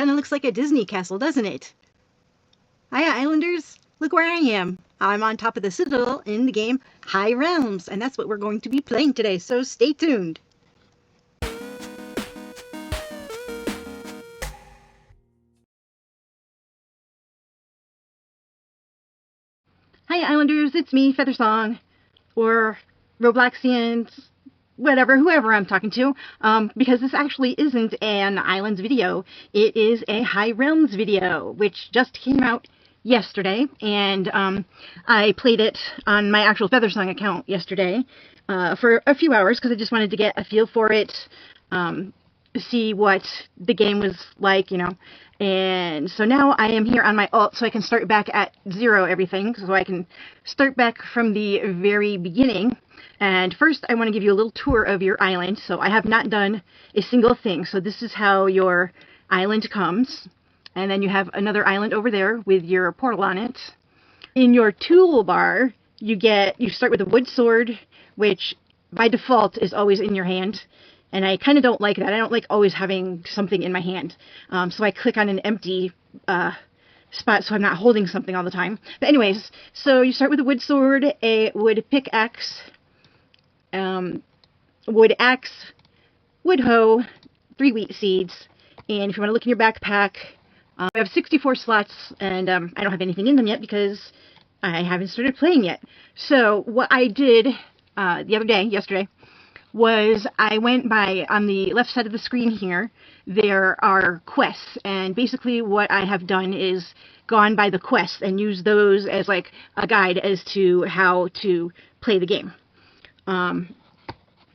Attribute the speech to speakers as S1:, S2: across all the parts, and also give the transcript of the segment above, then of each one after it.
S1: Kind of looks like a Disney castle, doesn't it? Hiya, Islanders! Look where I am. I'm on top of the citadel in the game High Realms, and that's what we're going to be playing today, so stay tuned. Hiya, Islanders! It's me, Feathersong, or Robloxians, whatever, whoever I'm talking to, because this actually isn't an Islands video. It is a High Realms video, which just came out yesterday, and I played it on my actual Feathersong account yesterday for a few hours because I just wanted to get a feel for it, see what the game was like, you know. And so now I am here on my alt, so I can start back at 0 everything, so I can start back from the very beginning. And first I want to give you a little tour of your island. So I have not done a single thing, so this is how your island comes. And then you have another island over there with your portal on it. In your toolbar, you start with a wood sword, which by default is always in your hand. And I kind of don't like that. I don't like always having something in my hand. So I click on an empty spot so I'm not holding something all the time. But anyways, so you start with a wood sword, a wood pickaxe, wood axe, wood hoe, 3 wheat seeds. And if you want to look in your backpack, I have 64 slots, and I don't have anything in them yet because I haven't started playing yet. So what I did yesterday, was I went by, on the left side of the screen here, there are quests, and basically what I have done is gone by the quests and used those as like a guide as to how to play the game. On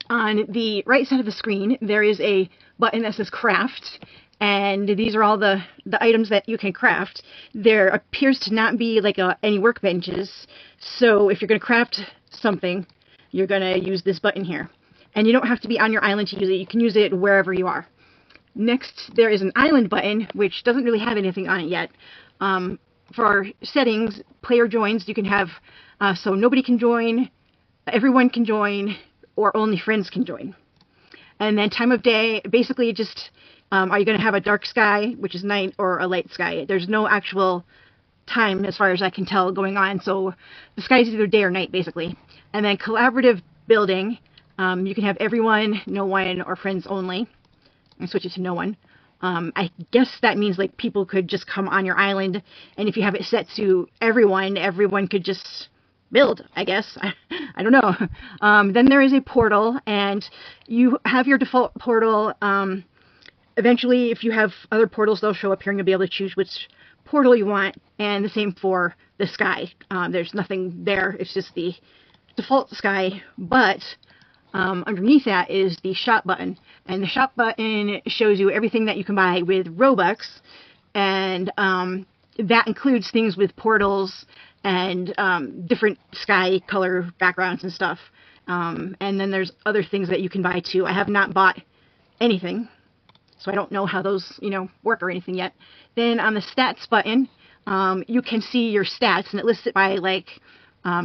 S1: the right side of the screen, there is a button that says craft, and these are all the items that you can craft. There appears to not be like any workbenches, so if you're going to craft something, you're going to use this button here. And you don't have to be on your island to use it. You can use it wherever you are. Next, there is an island button, which doesn't really have anything on it yet. For settings, player joins, you can have, so nobody can join, everyone can join, or only friends can join. And then time of day, basically just, are you going to have a dark sky, which is night, or a light sky? There's no actual time, as far as I can tell, going on. So the sky is either day or night, basically. And then collaborative building. You can have everyone, no one, or friends only. And switch it to no one. I guess that means like people could just come on your island, and if you have it set to everyone could just build, I guess. I don't know. Then there is a portal, and you have your default portal. Eventually, if you have other portals, they'll show up here, and you'll be able to choose which portal you want, and the same for the sky. There's nothing there. It's just the default sky, but underneath that is the shop button, and the shop button shows you everything that you can buy with Robux, and that includes things with portals and different sky color backgrounds and stuff, and then there's other things that you can buy too. I have not bought anything, so I don't know how those, work or anything yet. Then on the stats button, you can see your stats, and it lists it by like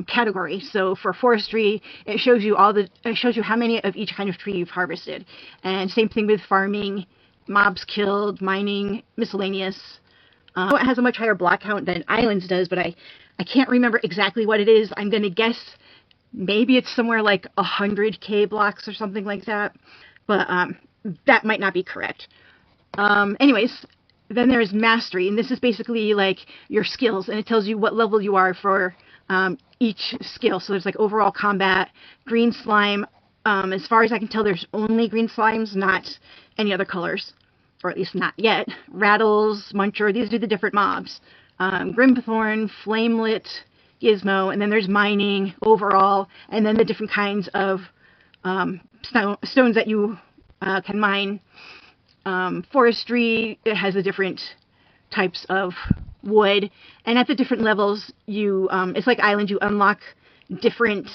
S1: category. So for forestry, it shows you how many of each kind of tree you've harvested. And same thing with farming, mobs killed, mining, miscellaneous. It has a much higher block count than Islands does, but I can't remember exactly what it is. I'm going to guess maybe it's somewhere like 100k blocks or something like that, but that might not be correct. Anyways, then there's mastery, and this is basically like your skills, and it tells you what level you are for each skill. So there's like overall combat, green slime. As far as I can tell, there's only green slimes, not any other colors, or at least not yet. Rattles, Muncher, these are the different mobs. Grimthorn, Flamelit, Gizmo, and then there's mining overall, and then the different kinds of stones that you can mine. Forestry, it has the different types of wood, and at the different levels you it's like Island, you unlock different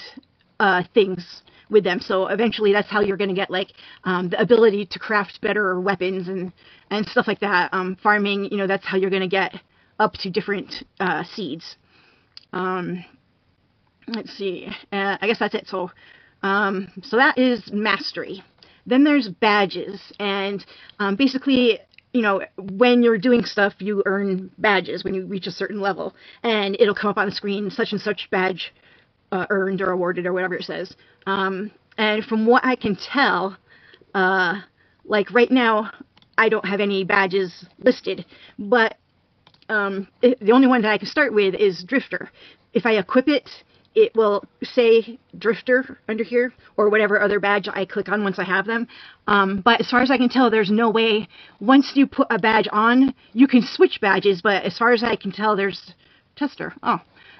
S1: things with them, so eventually that's how you're going to get like the ability to craft better weapons and stuff like that. Farming, that's how you're going to get up to different seeds. Let's see, I guess that's it. So that is mastery. Then there's badges, and basically you know, when you're doing stuff, you earn badges when you reach a certain level, and it'll come up on the screen, such and such badge earned or awarded or whatever it says. And from what I can tell, like right now, I don't have any badges listed, but the only one that I can start with is Drifter. If I equip it, it will say Drifter under here, or whatever other badge I click on once I have them. But as far as I can tell, there's no way, once you put a badge on, you can switch badges, but as far as I can tell, there's Tester.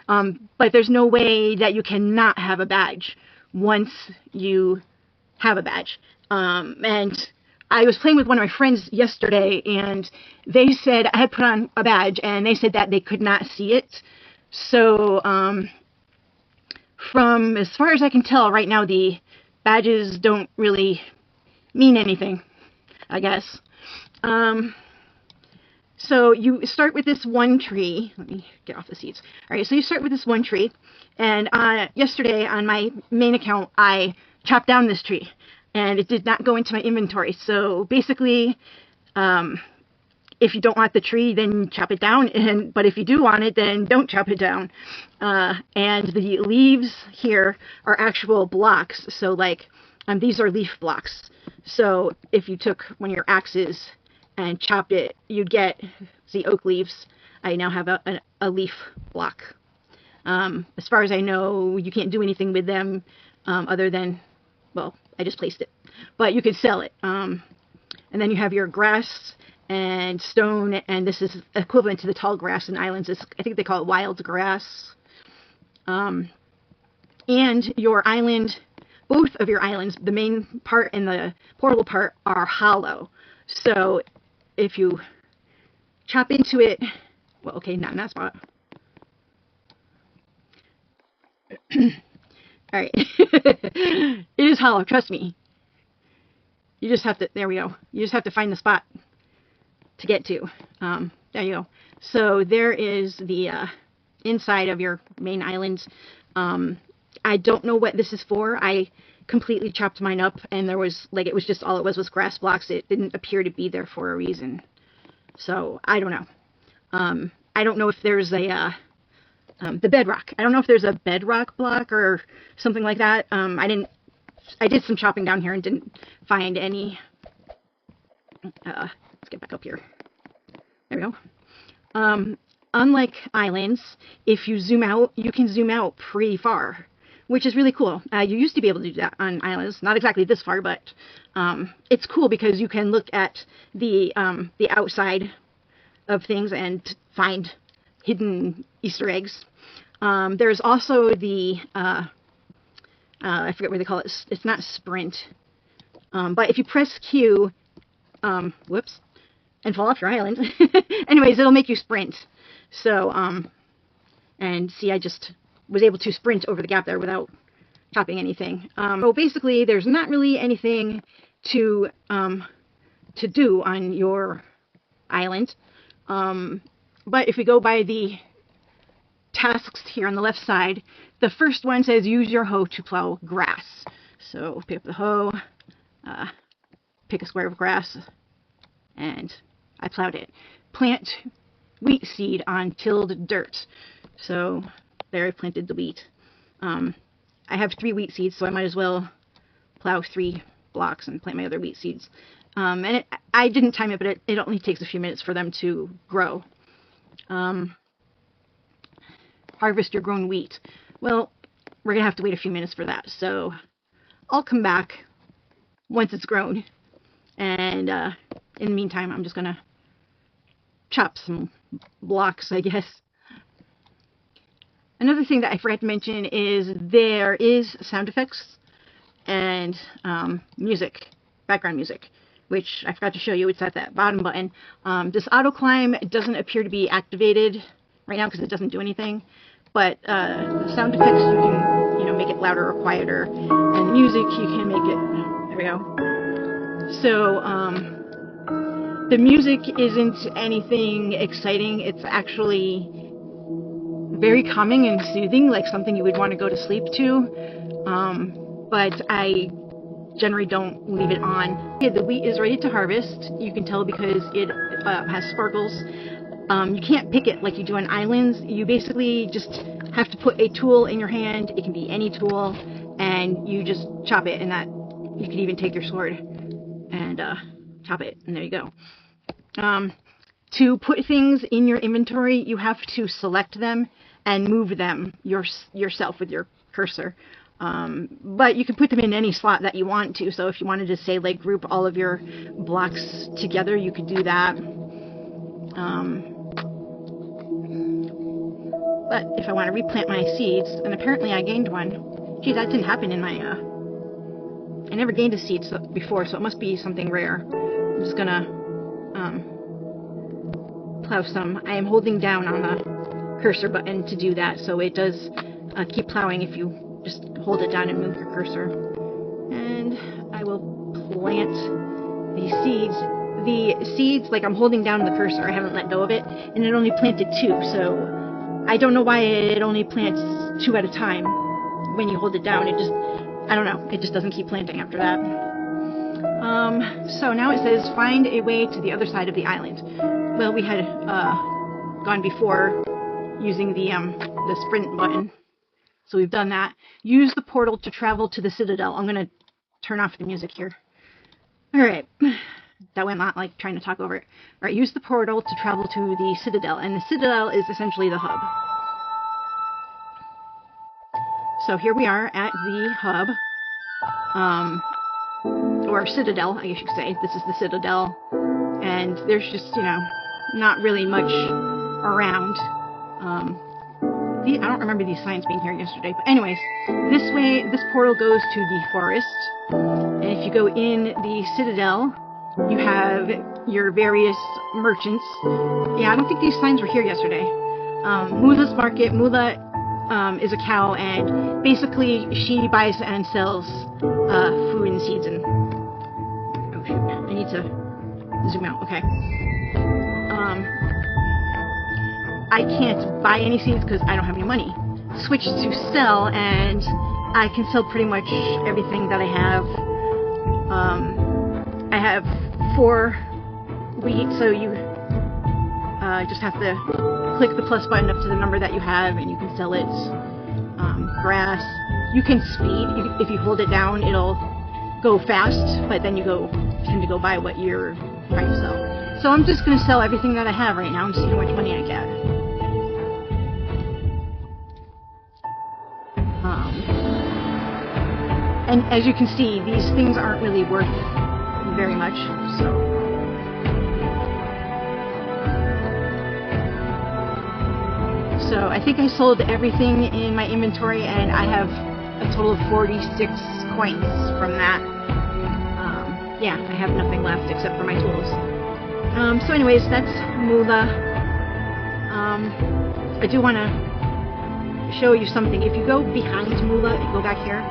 S1: But there's no way that you cannot have a badge once you have a badge. And I was playing with one of my friends yesterday, and they said I had put on a badge, and they said that they could not see it. So, from as far as I can tell right now, the badges don't really mean anything, I guess. So you start with this one tree. Let me get off the seats. All right, so you start with this one tree, and yesterday on my main account, I chopped down this tree, and it did not go into my inventory. So basically, if you don't want the tree, then chop it down. But if you do want it, then don't chop it down. And the leaves here are actual blocks. So like, these are leaf blocks. So if you took one of your axes and chopped it, you'd get the oak leaves. I now have a leaf block. As far as I know, you can't do anything with them other than, well, I just placed it. But you could sell it. And then you have your grass and stone, and this is equivalent to the tall grass in islands. I think they call it wild grass. And your island, both of your islands, the main part and the portable part, are hollow. So if you chop into it, well, okay, not in that spot. All right. It is hollow, trust me. You just have to, there we go. You just have to find the spot to get to. There you go. So there is the inside of your main island. I don't know what this is for. I completely chopped mine up, and there was, like, it was just, all it was grass blocks. It didn't appear to be there for a reason. So, I don't know. I don't know if there's a, the bedrock. I don't know if there's a bedrock block or something like that. I did some chopping down here and didn't find any. Let's get back up here. There we go. Unlike islands, if you zoom out, you can zoom out pretty far, which is really cool. You used to be able to do that on islands, not exactly this far, but it's cool because you can look at the outside of things and find hidden Easter eggs. There's also the I forget what they call it. It's not sprint, but if you press Q, whoops, and fall off your island, anyways, it'll make you sprint. So, and see, I just was able to sprint over the gap there without chopping anything. So basically, there's not really anything to do on your island. But if we go by the tasks here on the left side, the first one says use your hoe to plow grass. So pick up the hoe, pick a square of grass, and I plowed it. Plant wheat seed on tilled dirt. So there I planted the wheat. I have 3 wheat seeds, so I might as well plow 3 blocks and plant my other wheat seeds. And I didn't time it, but it only takes a few minutes for them to grow. Harvest your grown wheat. Well, we're going to have to wait a few minutes for that. So I'll come back once it's grown. And in the meantime, I'm just going to chop some blocks, I guess. Another thing that I forgot to mention is there is sound effects and music, background music, which I forgot to show you. It's at that bottom button. This auto climb doesn't appear to be activated right now because it doesn't do anything. But the sound effects, you can, you know, make it louder or quieter, and music, you can make it. There we go. So the music isn't anything exciting. It's actually very calming and soothing, like something you would want to go to sleep to. But I generally don't leave it on. Okay, the wheat is ready to harvest. You can tell because it has sparkles. You can't pick it like you do on islands. You basically just have to put a tool in your hand. It can be any tool, and you just chop it, and that you can even take your sword and chop it, and there you go. To put things in your inventory, you have to select them and move them yourself with your cursor. But you can put them in any slot that you want to. So if you wanted to, say, like, group all of your blocks together, you could do that. But if I want to replant my seeds, and apparently I gained one. Gee, that didn't happen in my, I never gained a seed before, so it must be something rare. I'm just gonna, plow some. I am holding down on the cursor button to do that, so it does keep plowing if you just hold it down and move your cursor. And I will plant these seeds. The seeds, like, I'm holding down the cursor, I haven't let go of it, and it only planted 2, so I don't know why it only plants 2 at a time when you hold it down. It just, I don't know, it just doesn't keep planting after that. So now it says find a way to the other side of the island. Well, we had gone before using the sprint button, so we've done that. Use the portal to travel to the Citadel. I'm going to turn off the music here. Alright, that went not like trying to talk over it. Alright, use the portal to travel to the Citadel, and the Citadel is essentially the hub. So here we are at the hub, or Citadel, I guess you could say. This is the Citadel, and there's just, you know, not really much around. I don't remember these signs being here yesterday, but anyways, this way, this portal goes to the forest, and if you go in the Citadel, you have your various merchants. Yeah, I don't think these signs were here yesterday. Mula's Market. Mula is a cow, and basically she buys and sells food and seeds and... Oh shoot, I need to zoom out, okay. I can't buy any seeds because I don't have any money. Switch to sell, and I can sell pretty much everything that I have. I have 4 wheat, so you just have to click the plus button up to the number that you have, and you can sell it. Grass. You can speed. If you hold it down, it'll go fast, but then you tend to go by what you're trying to sell. So I'm just going to sell everything that I have right now and see how much money I get. And as you can see, these things aren't really worth very much, so I think I sold everything in my inventory, and I have a total of 46 coins from that. Yeah, I have nothing left except for my tools. So anyways, that's Mula. I do want to show you something. If you go behind Mula and go back here,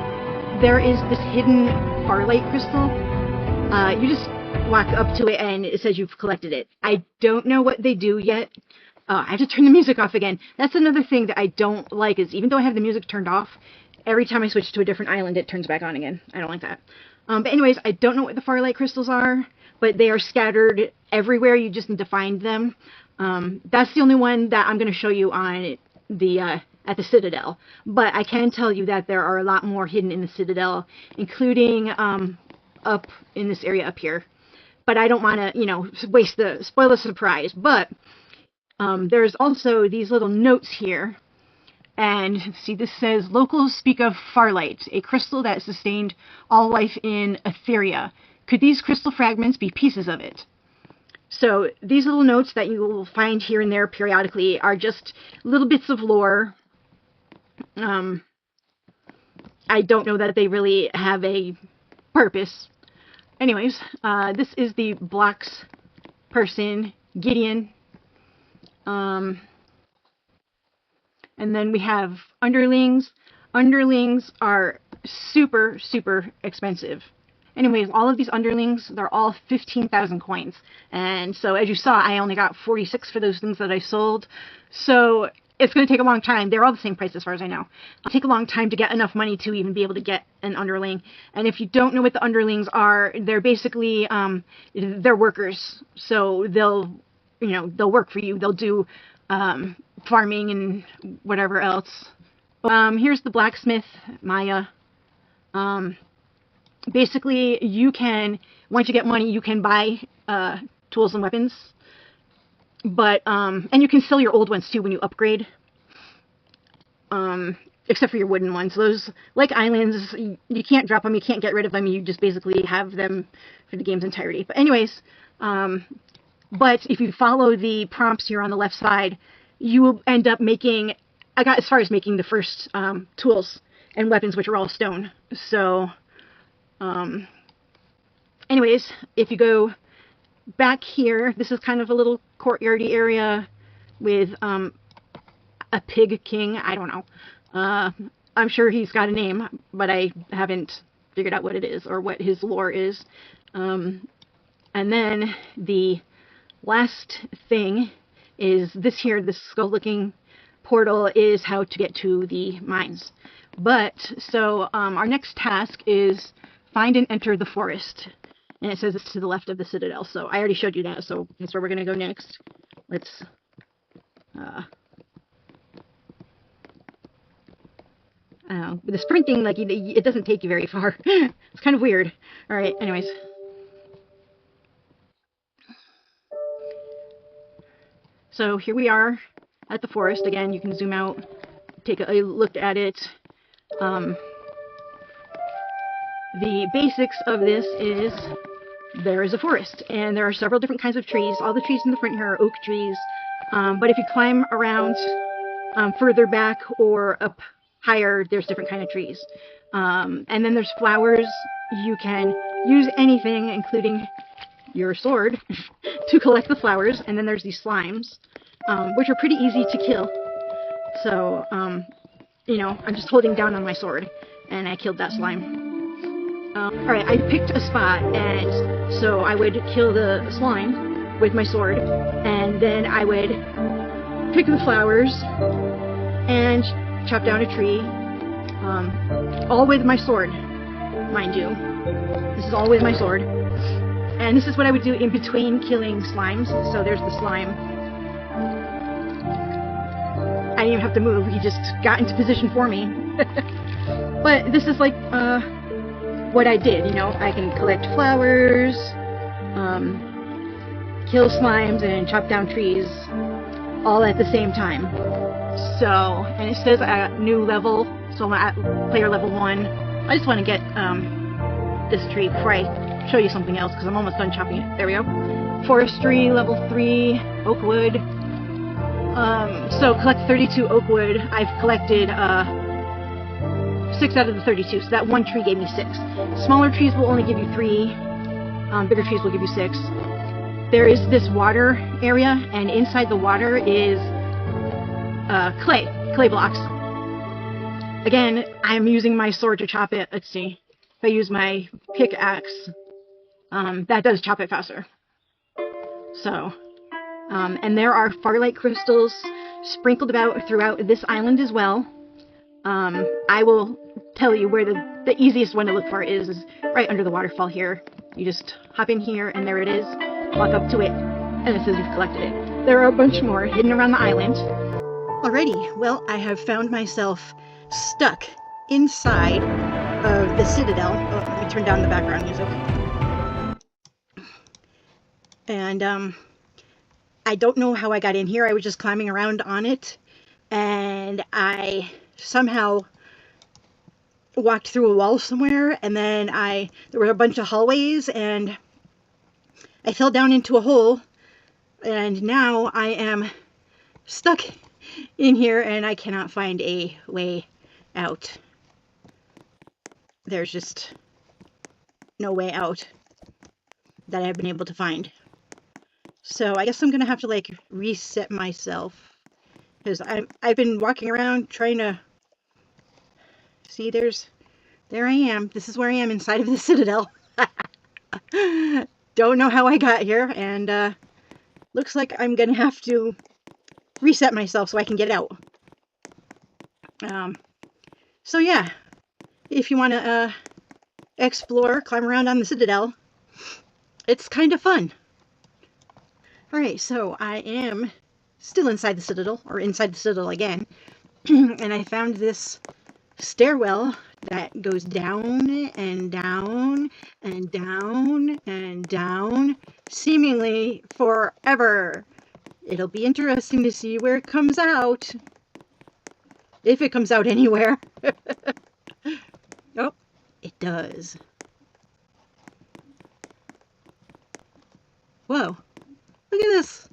S1: there is this hidden Farlight crystal. You just walk up to it and it says you've collected it. I don't know what they do yet. I have to turn the music off again. That's another thing that I don't like, is even though I have the music turned off, every time I switch to a different island it turns back on again. I don't like that. But anyways, I don't know what the Farlight crystals are, but they are scattered everywhere. You just need to find them. That's the only one that I'm going to show you on the at the Citadel, but I can tell you that there are a lot more hidden in the Citadel, including up in this area up here. But I don't want to, you know, spoil the surprise. But there's also these little notes here, and see, this says locals speak of Farlight, a crystal that sustained all life in Etheria. Could these crystal fragments be pieces of it? So these little notes that you will find here and there periodically are just little bits of lore. I don't know that they really have a purpose. Anyways, this is the blocks person, Gideon. And then we have underlings. Underlings are super, super expensive. Anyways, all of these underlings, they're all 15,000 coins. And so, as you saw, I only got 46 for those things that I sold. So, it's going to take a long time. They're all the same price as far as I know. It'll take a long time to get enough money to even be able to get an underling. And if you don't know what the underlings are, they're basically, they're workers. So they'll, you know, they'll work for you. They'll do farming and whatever else. Here's the blacksmith, Maya. Basically, you can, once you get money, you can buy tools and weapons. But, and you can sell your old ones too when you upgrade. Except for your wooden ones. Those, like islands, you can't drop them, you can't get rid of them, you just basically have them for the game's entirety. But anyways, but if you follow the prompts here on the left side, you will end up making, I got as far as making the first tools and weapons, which are all stone. So, anyways, if you go back here, this is kind of a little courtyardy area with a pig king. I don't know. I'm sure he's got a name, but I haven't figured out what it is or what his lore is. And then the last thing is this here, this skull-looking portal is how to get to the mines. But, so, our next task is find and enter the forest. And it says it's to the left of the citadel, so I already showed you that, so that's where we're going to go next. Let's, the sprinting, like, it doesn't take you very far. It's kind of weird. Alright, anyways. So here we are at the forest. Again, you can zoom out, take a look at it. The basics of this is there is a forest, and there are several different kinds of trees. All the trees in the front here are oak trees, but if you climb around further back or up higher, there's different kind of trees. And then there's flowers. You can use anything, including your sword, to collect the flowers. And then there's these slimes, which are pretty easy to kill. So, you know, I'm just holding down on my sword, and I killed that slime. Alright, I picked a spot, and so I would kill the slime with my sword, and then I would pick the flowers and chop down a tree, all with my sword, mind you. This is all with my sword. And this is what I would do in between killing slimes. So there's the slime. I didn't even have to move, he just got into position for me. But this is like, what I did, you know, I can collect flowers, kill slimes, and chop down trees all at the same time. So, and it says at new level, so I'm at player level 1. I just want to get this tree before I show you something else, because I'm almost done chopping it. There we go. Forestry, level 3, oak wood. So collect 32 oak wood. I've collected 6 out of the 32, so that one tree gave me 6. Smaller trees will only give you 3, bigger trees will give you 6. There is this water area, and inside the water is clay blocks. Again, I'm using my sword to chop it. Let's see. If I use my pickaxe, that does chop it faster. So, and there are firelight crystals sprinkled about throughout this island as well. I will tell you where the easiest one to look for is right under the waterfall here. You just hop in here, and there it is. Walk up to it, and it says you've collected it. There are a bunch more hidden around the island. Alrighty, well, I have found myself stuck inside of the citadel. Oh, let me turn down the background music. And, I don't know how I got in here. I was just climbing around on it, and I somehow walked through a wall somewhere, and then there were a bunch of hallways, and I fell down into a hole, and now I am stuck in here, and I cannot find a way out. There's just no way out that I've been able to find. So I guess I'm gonna have to like reset myself, because I've been walking around trying to see. There I am. This is where I am inside of the citadel. Don't know how I got here, and looks like I'm gonna have to reset myself so I can get out. So yeah, if you want to explore, climb around on the Citadel, it's kind of fun. Alright, so I am still inside the Citadel, or inside the Citadel again, and I found this stairwell that goes down and down and down and down, seemingly forever. It'll be interesting to see where it comes out. If it comes out anywhere. Oh, it does. Whoa, look at this.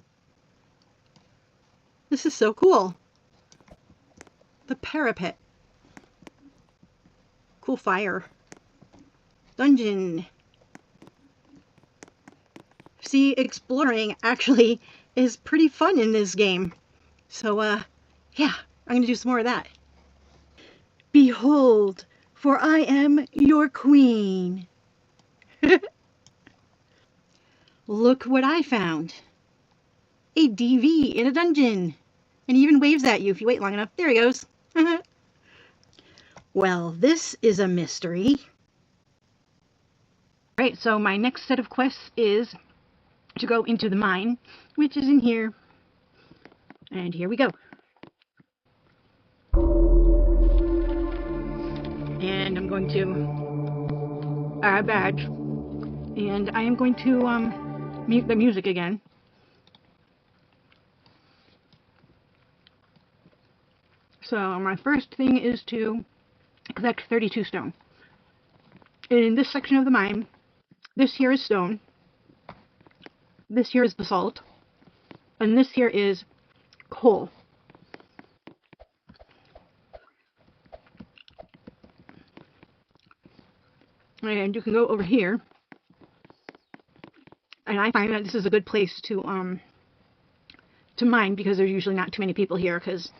S1: This is so cool. The parapet. Cool fire. Dungeon. See, exploring actually is pretty fun in this game. So, yeah, I'm gonna do some more of that. Behold, for I am your queen. Look what I found. A DV in a dungeon. And he even waves at you if you wait long enough. There he goes. Well, this is a mystery. Alright, so my next set of quests is to go into the mine, which is in here. And here we go. And I'm going to add a badge. And I am going to mute the music again. So my first thing is to collect 32 stone. In this section of the mine, this here is stone, this here is basalt, and this here is coal. And you can go over here, and I find that this is a good place to mine, because there's usually not too many people here, because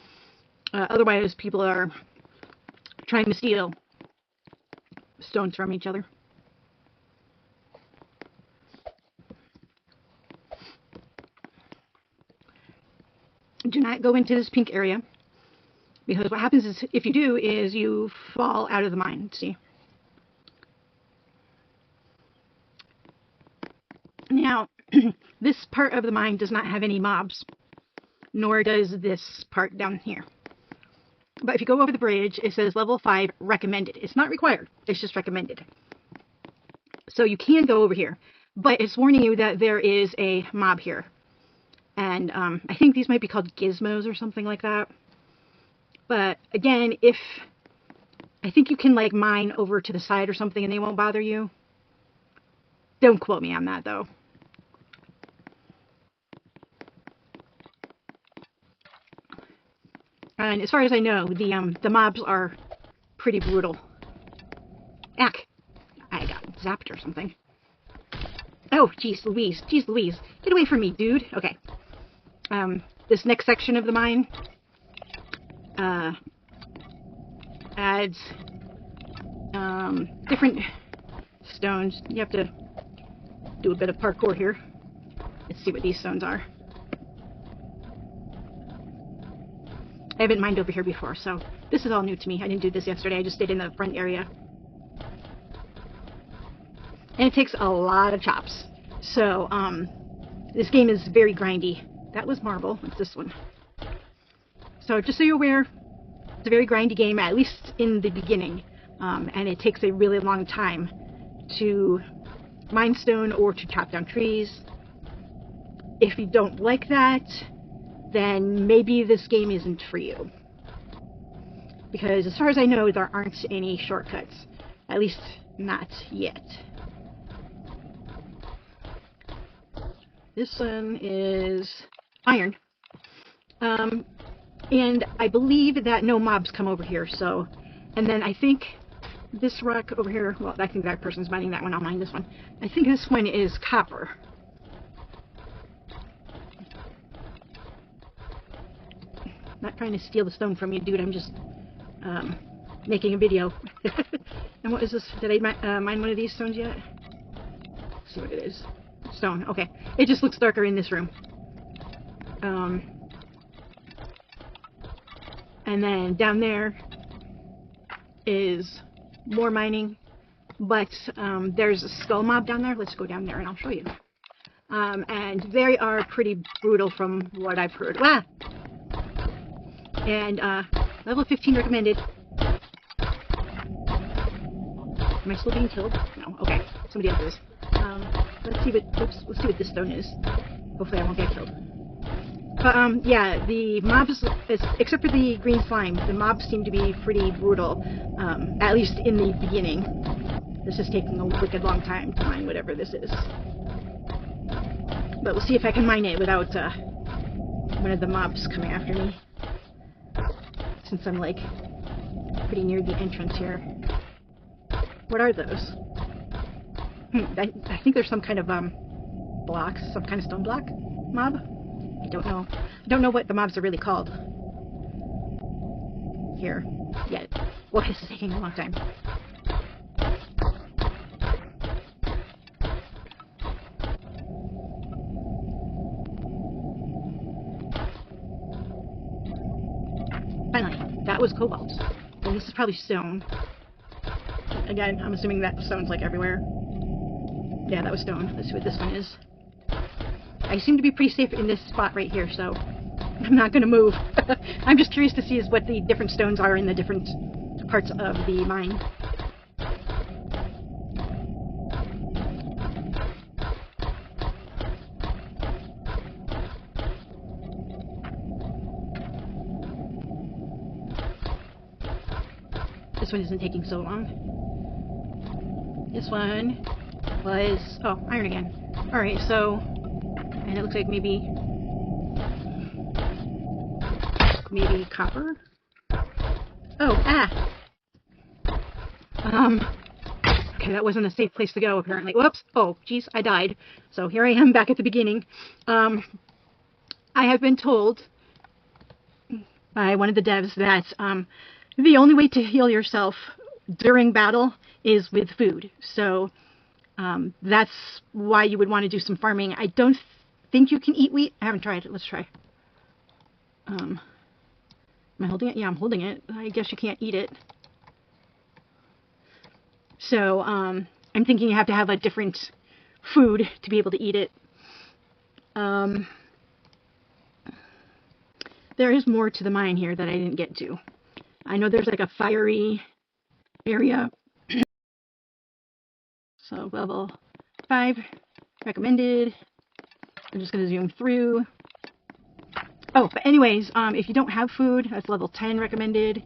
S1: otherwise people are trying to steal stones from each other. Do not go into this pink area, because what happens is, if you do, is you fall out of the mine. See? Now, this part of the mine does not have any mobs, nor does this part down here. But if you go over the bridge, it says level 5 recommended. It's not required, it's just recommended. So you can go over here, but it's warning you that there is a mob here. And I think these might be called gizmos or something like that. But again, I think you can like mine over to the side or something and they won't bother you. Don't quote me on that though. And as far as I know, the mobs are pretty brutal. Ack! I got zapped or something. Oh, jeez Louise. Jeez Louise. Get away from me, dude. Okay. This next section of the mine adds different stones. You have to do a bit of parkour here. Let's see what these stones are. I haven't mined over here before, so this is all new to me. I didn't do this yesterday. I just stayed in the front area. And it takes a lot of chops. So, this game is very grindy. That was marble. What's this one? So, just so you're aware, it's a very grindy game, at least in the beginning. And it takes a really long time to mine stone or to chop down trees. If you don't like that, then maybe this game isn't for you. Because as far as I know, there aren't any shortcuts. At least, not yet. This one is iron. And I believe that no mobs come over here, so... And then I think this rock over here... Well, I think that person's mining that one. I'll mine this one. I think this one is copper. Not trying to steal the stone from you, dude. I'm just making a video. And what is this? Did I mine one of these stones yet? Let's see what it is. Stone. Okay. It just looks darker in this room. And then down there is more mining, but there's a skull mob down there. Let's go down there and I'll show you. And they are pretty brutal from what I've heard. Wow! And level 15 recommended. Am I still being killed? No. Okay. Somebody else is. Let's see what this stone is. Hopefully I won't get killed. But yeah, the mobs, except for the green slime, the mobs seem to be pretty brutal. At least in the beginning. This is taking a wicked long time to mine whatever this is. But we'll see if I can mine it without one of the mobs coming after me. Since I'm like pretty near the entrance here. What are those? I think there's some kind of blocks, some kind of stone block mob. I don't know. I don't know what the mobs are really called here yet. Well, this is taking a long time. Finally, that was cobalt. And this is probably stone. Again, I'm assuming that stone's like everywhere. Yeah, that was stone. Let's see what this one is. I seem to be pretty safe in this spot right here, so I'm not going to move. I'm just curious to see what the different stones are in the different parts of the mine. This one isn't taking so long. This one was, oh, iron again. Alright, so, and it looks like maybe copper? Oh, okay, that wasn't a safe place to go, apparently. Whoops! Oh, geez, I died. So here I am back at the beginning. I have been told by one of the devs that the only way to heal yourself during battle is with food. So that's why you would want to do some farming. I don't think you can eat wheat. I haven't tried it. Let's try. Am I holding it? Yeah, I'm holding it. I guess you can't eat it. So I'm thinking you have to have a different food to be able to eat it. There is more to the mine here that I didn't get to. I know there's like a fiery area. So level 5 recommended. I'm just going to zoom through. Oh, but anyways, if you don't have food, that's level 10 recommended.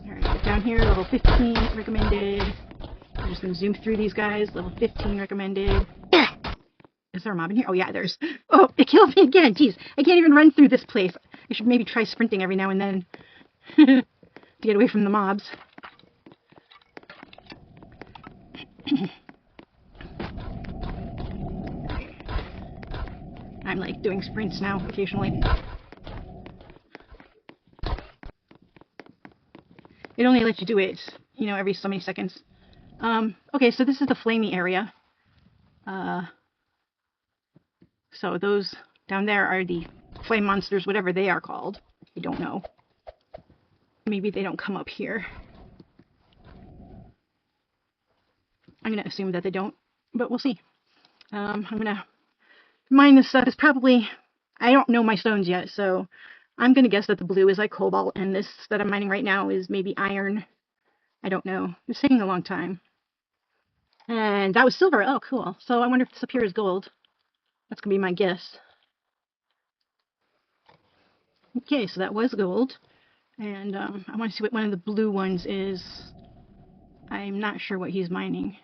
S1: Alright, down here, level 15 recommended. I'm just going to zoom through these guys. Level 15 recommended. Is there a mob in here? Oh, yeah, there's... Oh, it killed me again. Jeez, I can't even run through this place. I should maybe try sprinting every now and then to get away from the mobs. I'm, like, doing sprints now, occasionally. It only lets you do it, you know, every so many seconds. Okay, so this is the flamey area. So those down there are the flame monsters, whatever they are called. I don't know. Maybe they don't come up here. I'm going to assume that they don't, but we'll see. I'm going to mine this stuff. It's probably, I don't know my stones yet, so I'm going to guess that the blue is like cobalt, and this that I'm mining right now is maybe iron. I don't know. It's taking a long time. And that was silver. Oh, cool. So I wonder if this up here is gold. That's going to be my guess. Okay, so that was gold. And I want to see what one of the blue ones is. I'm not sure what he's mining.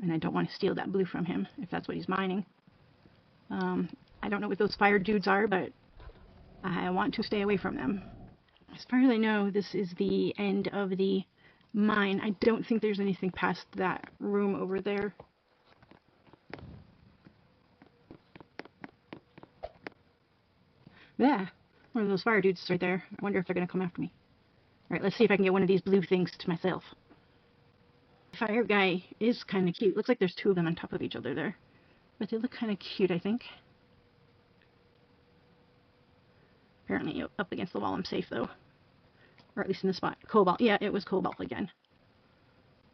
S1: And I don't want to steal that blue from him, if that's what he's mining. I don't know what those fire dudes are, but I want to stay away from them. As far as I know, this is the end of the mine. I don't think there's anything past that room over there. Yeah, one of those fire dudes right there. I wonder if they're going to come after me. Alright, let's see if I can get one of these blue things to myself. The fire guy is kind of cute. Looks like there's two of them on top of each other there. But they look kind of cute, I think. Apparently up against the wall I'm safe, though. Or at least in the spot. Cobalt. Yeah, it was Cobalt again.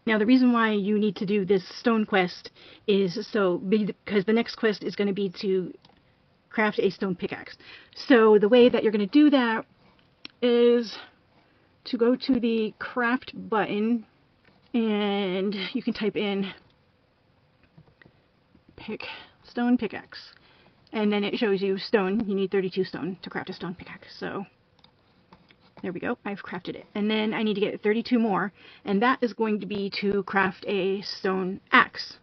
S1: Now, the reason why you need to do this stone quest is because the next quest is going to be to craft a stone pickaxe. So the way that you're going to do that is to go to the craft button, and you can type in stone pickaxe, and then it shows you stone. You need 32 stone to craft a stone pickaxe. So there we go, I've crafted it. And then I need to get 32 more, and that is going to be to craft a stone axe.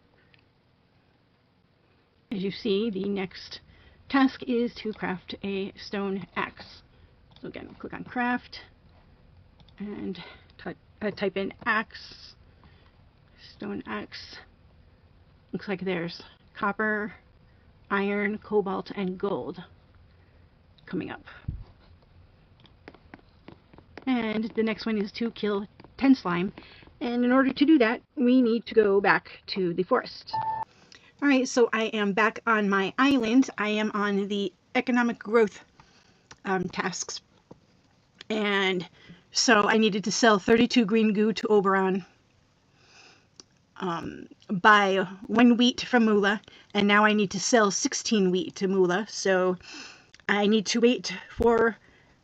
S1: As you see, the next task is to craft a stone axe. So again, click on craft, and type in axe, stone axe. Looks like there's copper, iron, cobalt, and gold coming up. And the next one is to kill 10 slime. And in order to do that, we need to go back to the forest. Alright, so I am back on my island. I am on the economic growth tasks. And so I needed to sell 32 green goo to Oberon, buy 1 wheat from Mula, and now I need to sell 16 wheat to Mula. So I need to wait for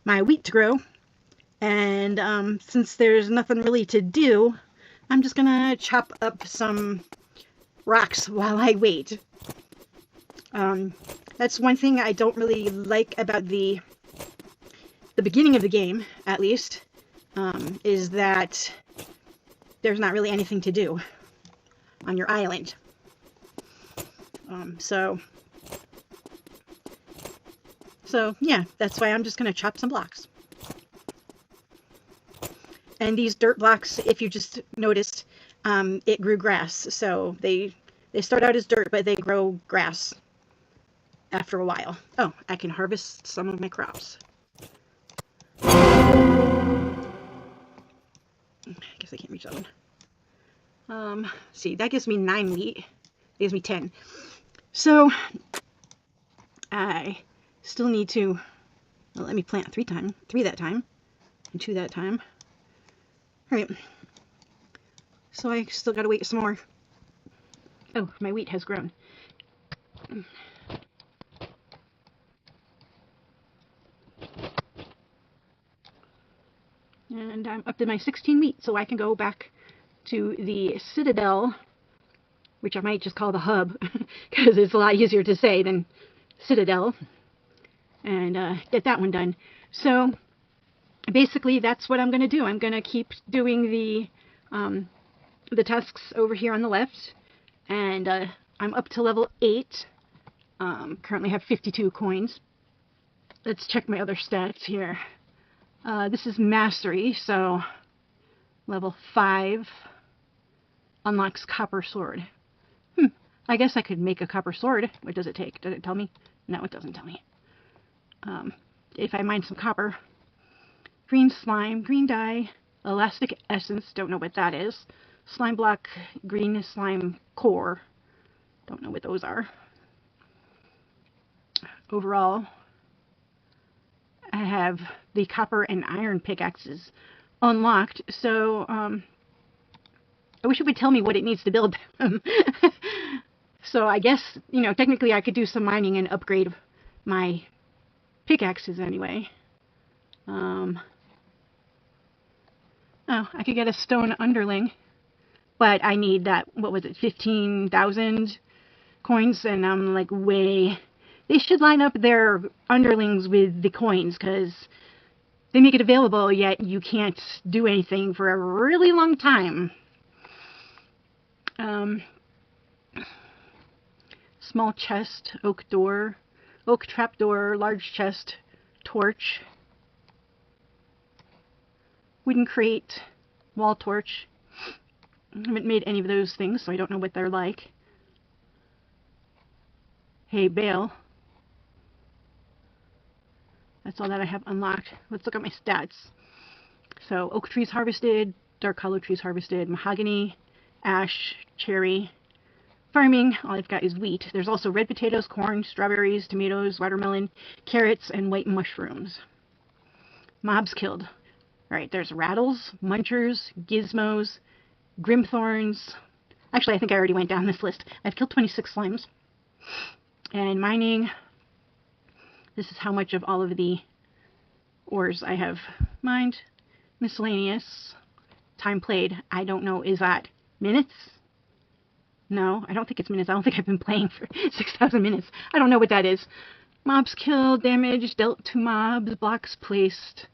S1: my wheat to grow. And since there's nothing really to do, I'm just gonna chop up some rocks while I wait. That's one thing I don't really like about the beginning of the game, at least, is that there's not really anything to do on your island. So yeah, that's why I'm just gonna chop some blocks. And these dirt blocks, if you just noticed, it grew grass. So they start out as dirt, but they grow grass after a while. Oh, I can harvest some of my crops. I guess I can't reach that one. See, that gives me 9 wheat. It gives me 10. So I still need to, well, let me plant 3 that time, and 2 that time. Alright, so I still gotta wait some more. Oh, my wheat has grown. And I'm up to my 16 wheat, so I can go back to the Citadel, which I might just call the hub, because it's a lot easier to say than Citadel, and get that one done. So basically, that's what I'm going to do. I'm going to keep doing the tasks over here on the left, and I'm up to level 8. Currently have 52 coins. Let's check my other stats here. This is mastery, so level 5 unlocks copper sword. I guess I could make a copper sword. What does it take? Does it tell me? No, it doesn't tell me. If I mine some copper. Green slime, green dye, elastic essence, don't know what that is. Slime block, green slime core, don't know what those are. Overall, I have the copper and iron pickaxes unlocked, so I wish it would tell me what it needs to build them. So I guess, you know, technically I could do some mining and upgrade my pickaxes anyway. Oh, I could get a stone underling, but I need that, what was it, 15,000 coins, and I'm like, way... They should line up their underlings with the coins, because they make it available, yet you can't do anything for a really long time. Small chest, oak door, oak trapdoor, large chest, torch, wooden crate, wall torch. I haven't made any of those things, so I don't know what they're like. Hay bale. That's all that I have unlocked. Let's look at my stats. So oak trees harvested, dark hollow trees harvested, mahogany, ash, cherry. Farming, all I've got is wheat. There's also red potatoes, corn, strawberries, tomatoes, watermelon, carrots, and white mushrooms. Mobs killed. Alright, there's rattles, munchers, gizmos, grimthorns. Actually, I think I already went down this list. I've killed 26 slimes. And mining, this is how much of all of the ores I have mined. Miscellaneous. Time played, I don't know, is that minutes? No, I don't think it's minutes. I don't think I've been playing for 6,000 minutes. I don't know what that is. Mobs killed, damage dealt to mobs, blocks placed.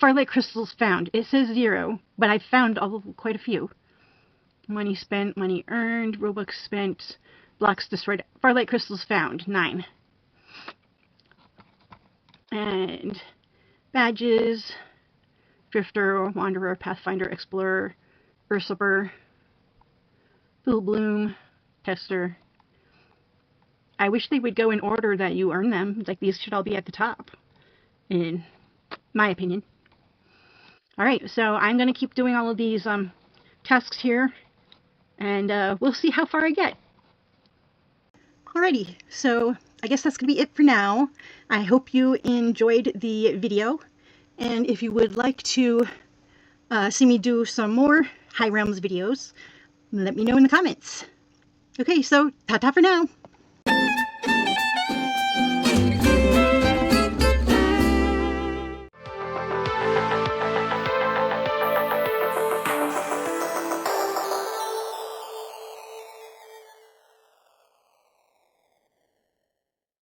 S1: Farlight crystals found. It says 0, but I've found quite a few. Money spent, money earned, Robux spent, blocks destroyed. Farlight crystals found, 9. And badges, Drifter, Wanderer, Pathfinder, Explorer, Usurper, Full Bloom, Tester. I wish they would go in order that you earn them. Like, these should all be at the top, in my opinion. Alright, so I'm going to keep doing all of these tasks here, and we'll see how far I get. Alrighty, so I guess that's going to be it for now. I hope you enjoyed the video, and if you would like to see me do some more High Realms videos, let me know in the comments. Okay, so ta-ta for now.